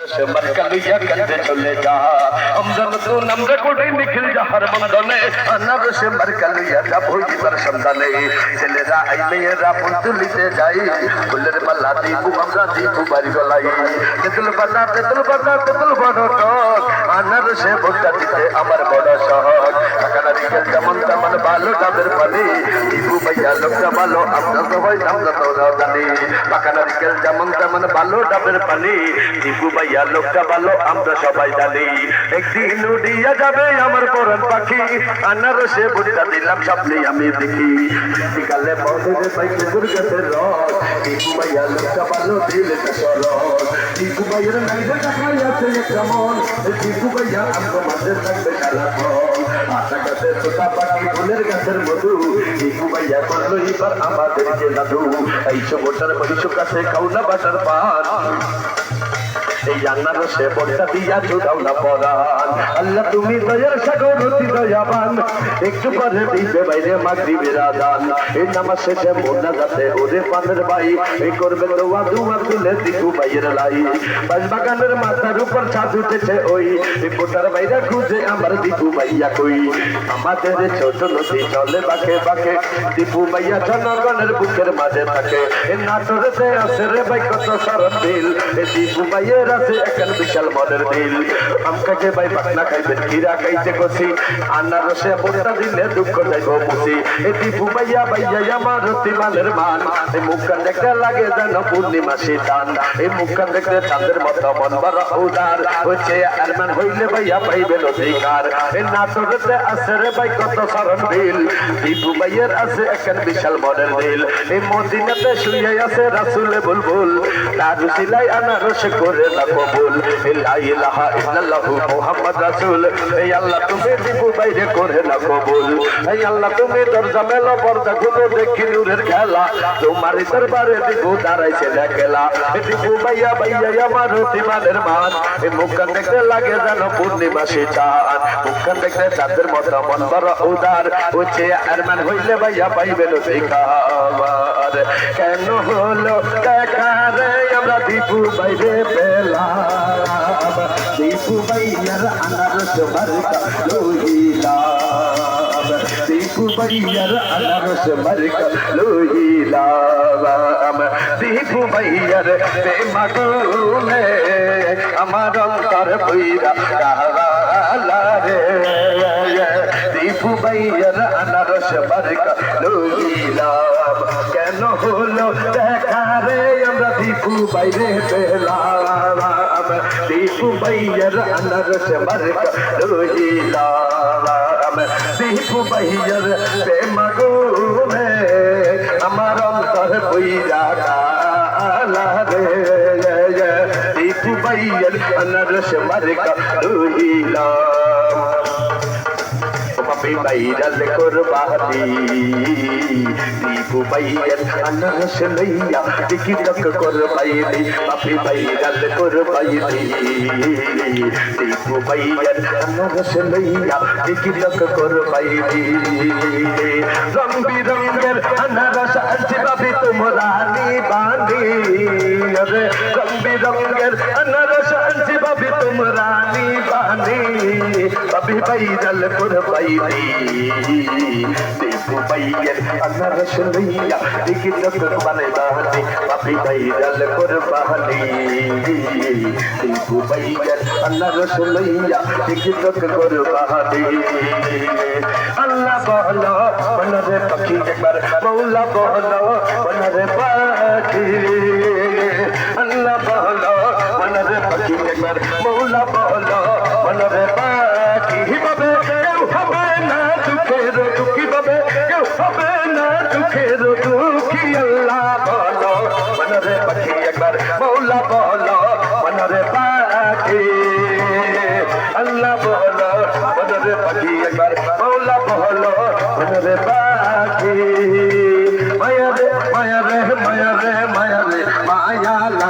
मर कलिया कंधे चले जा हमदन तू नम्र कोड़ी निखिल जा हर मंदने अनर से मर कलिया जा भोजी पर समदने चले रा आई मेरा पुंतुलिते जाई बुलर मल्ला दीपू हमरा दीपू बारी गलाई तेतुल बड़ा तो अनर से भोटा दिते अमर बड़ा शहर अकना रिकल जमन तमन बालो डाबर पानी दीपू भैया लोग बालो अपना तो भाई हम तो दानी अकना रिकल जमन तमन बालो डाबर पानी दीपू भैया লোকটা ভালো আমরা সবাই জানি একদিন উড়িয়া যাবে আমার পরাণ পাখি আনারসে ভুট্টা দিলাম স্বপ্নে আমি দেখি বিকালে পৌঁছে পাই কুকুর গাছের রস টিপু ভাইয়া লোকটা ভালো দিলেটা সরস টিপু ভাইয়ের নাইজে টাকাই আছে কেমন টিপু ভাইয়া আমার মাঝে থাকবে সারাক্ষণ আশা গাছে ছোটা পাখি ফুলের গাছের মধু টিপু ভাইয়া করলো এবার আমাদেরকে জাদু এই সবটার বৈশ কাছে খাওনা বাটার পান এই আনারসে ভুট্টা দিয়া চুদাও না পরাণ আল্লাহ তুমি দয়ার সাগর অতি দয়াবান একটু পরে দিবে বাইরে মাগরিবের আযান এই নামাজ শেষে মোনাজাতে ওরে পানের ভাই এই করবে দোয়া দুয়া তুলে দিকু ভাইয়ের লাই বাগানের মাথার উপর ছাদ উঠেছে ওই এই ফোটার বাইরে খুঁজে আমার দিকু ভাইয়া কই আমাদের ছোট নদী চলে বাঁকে বাঁকে দিকু ভাইয়া জনগণের বুকের মাঝে থাকে এই নাটোরেতে আছে রে ভাই কত সরল দিল এই দিকু ভাইয়ের আছে একখান বিশাল মনের দিল আমকাকে ভাই পাকনা খাইবেন হীরা খাইতে কষি আনারসে ভুট্টা দিলে দুঃখ যাইব মুছি এই দীপু ভাইয়া ভাইয়া আমার রতিমালের মান এই মুখখান দেখতে লাগে যেন পূর্ণিমা শীতান এই মুখখান দেখতে চাঁদের মতো মন বড় উদার হচ্ছে আরমান হইলে ভাইয়া পাইবেন অধিকার এই নাটোরেতে আছে রে ভাই কত সরল দিল দীপু ভাইয়ের আছে একখান বিশাল মনের দিল এই মদিনাতে শুয়ে আছে রাসূলে বুলবুল তার সিলাই আনারসে করে না কবুল লা ইলাহা ইল্লাল্লাহু মুহাম্মদ রাসূল এই আল্লাহ তুমি দীপু বাইরে করে না কবুল এই আল্লাহ তুমি দরজা মেলো পর্দা খুলে দেখি নূরের খেলা তোমার দরবারে দীপু দাঁড়াইছে দেখলা দীপু ভাইয়া ভাইয়া আমার রতিমালের মান এই মুখখান দেখতে লাগে যেন পূর্ণিমাসী চাঁদ মুখখান দেখতে চাঁদের মতো মন বড় উদার হচ্ছে আরমান হইলে ভাইয়া পাইবেন অধিকার কেন হলো দেখা রে আমরা দীপু বাইরে পেলাম দীপু ভাইয়ার আনারস মার্কা লইলাম দীপু ভাইয়ার আনারস মার্কা লইলাম দীপু ভাইয়ার প্রেমাগুনে আমার অন্তর বইরা কালা রে দীপু ভাইয়ার আনারস মার্কা লইলাম কেন হলো দেখা রে আমরা দীপু বাইরে পেলাম দীপু ভাইয়ার আনারস মার্কা লইলাম দীপু ভাইয়ার প্রেমাগুনে আমার অন্তর বইরা কালা রে দীপু ভাইয়ার আনারস মার্কা লইলাম বাপি ভাইরাল কুরবানি দীপু ভাইয়ার আনারস লইয়া দেখি তক কুরবানি বাপি ভাইরাল কুরবানি দীপু ভাইয়ার আনারস লইয়া দেখি তক কুরবানি রং বিরঙের আনারস আনছি বাপি তোমরা নিবানি রে রং বিরঙের আনারস আনছি বাপি তোমরা নিবানি বাপি ভাইরাল কুরবানি দীপু ভাইয়ার আনারস লইয়া দেখি তক বানাইবানি বাপি ভাইরাল কুরবানি দীপু ভাইয়ার আনারস লইয়া দেখি তক কুরবানি আল্লাহ বলো মনরে পাখি একবার মৌলা বলো মনরে পাখি আল্লাহ বলো মনরে পাখি একবার মৌলা বলো মনরে পাখি হিবাবে কেউ হবে না দুঃখের দুঃখী হবে কেউ হবে না দুঃখের দুঃখী আল্লাহ বলো মনরে পাখি একবার মৌলা বলো